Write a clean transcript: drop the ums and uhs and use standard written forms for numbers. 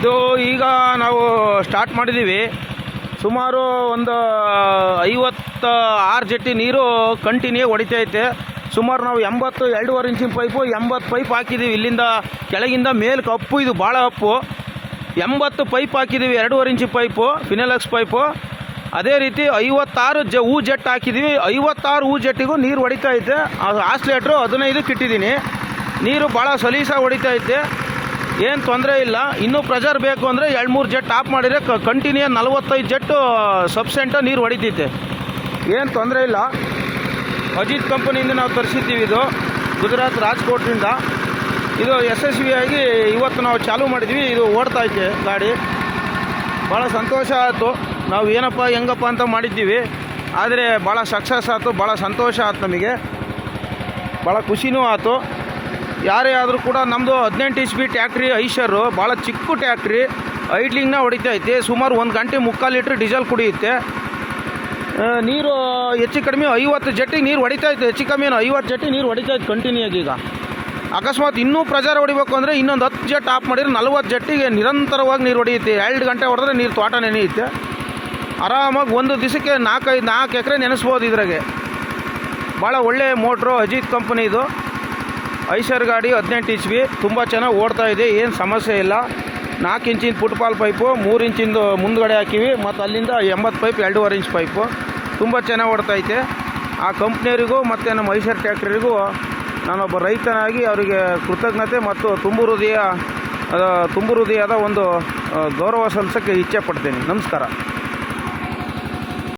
ಇದು ಈಗ ನಾವು ಸ್ಟಾರ್ಟ್ ಮಾಡಿದ್ದೀವಿ. ಸುಮಾರು ಒಂದು 56 ಜೆಟ್ಟಿ ನೀರು ಕಂಟಿನ್ಯೂ ಹೊಡಿತೈತೆ. ಸುಮಾರು ನಾವು 80 2.5 ಇಂಚಿನ ಪೈಪು 80 ಪೈಪ್ ಹಾಕಿದ್ದೀವಿ. ಇಲ್ಲಿಂದ ಕೆಳಗಿಂದ ಮೇಲ್ಗೆ ಅಪ್ಪು, ಇದು ಭಾಳ ಅಪ್ಪು. 80 ಪೈಪ್ ಹಾಕಿದ್ದೀವಿ, 2.5 ಇಂಚು ಪೈಪು, ಫಿನೆಲಕ್ಸ್ ಪೈಪು. ಅದೇ ರೀತಿ 56 ಹೂ ಜೆಟ್ ಹಾಕಿದ್ದೀವಿ. 56 ಹೂ ಜೆಟ್ಟಿಗೂ ನೀರು ಹೊಡಿತೈತೆ. ಆಸ್ಲೇಟ್ರು 15 ಇಟ್ಟಿದ್ದೀನಿ. ನೀರು ಭಾಳ ಸಲೀಸಾಗಿ ಹೊಡಿತೈತೆ, ಏನು ತೊಂದರೆ ಇಲ್ಲ. ಇನ್ನೂ ಪ್ರೆಷರ್ ಬೇಕು ಅಂದರೆ 2-3 ಜೆಟ್ ಆಫ್ ಮಾಡಿದರೆ ಕಂಟಿನ್ಯೂ 45 ಜೆಟ್ಟು ಸಬ್ಸೆಂಟ ನೀರು ಹೊಡಿತೈತೆ, ಏನು ತೊಂದರೆ ಇಲ್ಲ. ಅಜಿತ್ ಕಂಪನಿಯಿಂದ ನಾವು ತರಿಸಿದ್ದೀವಿ. ಇದು ಗುಜರಾತ್ ರಾಜ್ಕೋಟ್ನಿಂದ. ಇದು ಯಶಸ್ವಿಯಾಗಿ ಇವತ್ತು ನಾವು ಚಾಲೂ ಮಾಡಿದ್ವಿ. ಇದು ಓಡ್ತೈತೆ ಗಾಡಿ. ಭಾಳ ಸಂತೋಷ ಆಯಿತು. ನಾವು ಏನಪ್ಪ ಹೆಂಗಪ್ಪ ಅಂತ ಮಾಡಿದ್ದೀವಿ, ಆದರೆ ಭಾಳ ಸಕ್ಸಸ್ ಆಯಿತು. ಭಾಳ ಸಂತೋಷ ಆಯ್ತು, ನಮಗೆ ಭಾಳ ಖುಷಿನೂ ಆಯಿತು. ಯಾರೇ ಆದರೂ ಕೂಡ ನಮ್ಮದು 18 HP ಟ್ಯಾಕ್ಟ್ರಿ ಐಷರು, ಭಾಳ ಚಿಕ್ಕ ಟ್ಯಾಕ್ಟ್ರಿ, ಐಡ್ಲಿಂಗ್ನ ಹೊಡಿತೈತೆ. ಸುಮಾರು 1 ಗಂಟೆ 3/4 ಲೀಟ್ರ್ ಡೀಸೆಲ್ ಕುಡಿಯುತ್ತೆ. ನೀರು ಹೆಚ್ಚು ಕಡಿಮೆ 50 ಜೆಟ್ಟಿಗೆ ನೀರು ಹೊಡಿತೈತೆ. ಹೆಚ್ಚು ಕಮ್ಮಿ 50 ಜೆಟ್ಟಿಗೆ ನೀರು ಹೊಡಿತೈತೆ ಕಂಟಿನ್ಯೂ ಆಗಿ. ಈಗ ಅಕಸ್ಮಾತ್ ಇನ್ನೂ ಪ್ರೆಷರ್ ಹೊಡಿಬೇಕು ಅಂದರೆ ಇನ್ನೊಂದು 10 ಜೆಟ್ ಆಫ್ ಮಾಡಿದ್ರೆ 40 ಜೆಟ್ಟಿಗೆ ನಿರಂತರವಾಗಿ ನೀರು ಹೊಡಿಯುತ್ತೆ. 2 ಗಂಟೆ ಹೊಡೆದ್ರೆ ನೀರು ತೋಟ ನೆನೆಯುತ್ತೆ ಆರಾಮಾಗಿ. ಒಂದು ದಿವಸಕ್ಕೆ 4 ಎಕರೆ ನೆನೆಸ್ಬೋದು ಇದ್ರಾಗೆ. ಭಾಳ ಒಳ್ಳೆಯ ಮೋಟ್ರು, ಅಜಿತ್ ಕಂಪನಿದು ಐಷರ್ ಗಾಡಿ, 18 HP, ತುಂಬ ಚೆನ್ನಾಗಿ ಓಡ್ತಾ ಇದೆ, ಏನು ಸಮಸ್ಯೆ ಇಲ್ಲ. 4 ಇಂಚಿನ ಫುಟ್ಪಾಲ್ ಪೈಪು, 3 ಇಂಚಿಂದು ಮುಂದ್ಗಡೆ ಹಾಕಿವಿ, ಮತ್ತು ಅಲ್ಲಿಂದ 80 ಪೈಪ್, 2.5 ಇಂಚ್ ಪೈಪು, ತುಂಬ ಚೆನ್ನಾಗಿ ಓಡ್ತೈತೆ. ಆ ಕಂಪ್ನಿಯವರಿಗೂ ಮತ್ತು ನಮ್ಮ ಐಷರ್ ಟ್ಯಾಕ್ಟ್ರಿಗೂ ನಾನೊಬ್ಬ ರೈತನಾಗಿ ಅವರಿಗೆ ಕೃತಜ್ಞತೆ ಮತ್ತು ತುಂಬು ಹೃದಯದ ಒಂದು ಗೌರವ ಸಲ್ಲಿಸೋಕ್ಕೆ ಇಚ್ಛೆ ಪಡ್ತೇನೆ. ನಮಸ್ಕಾರ.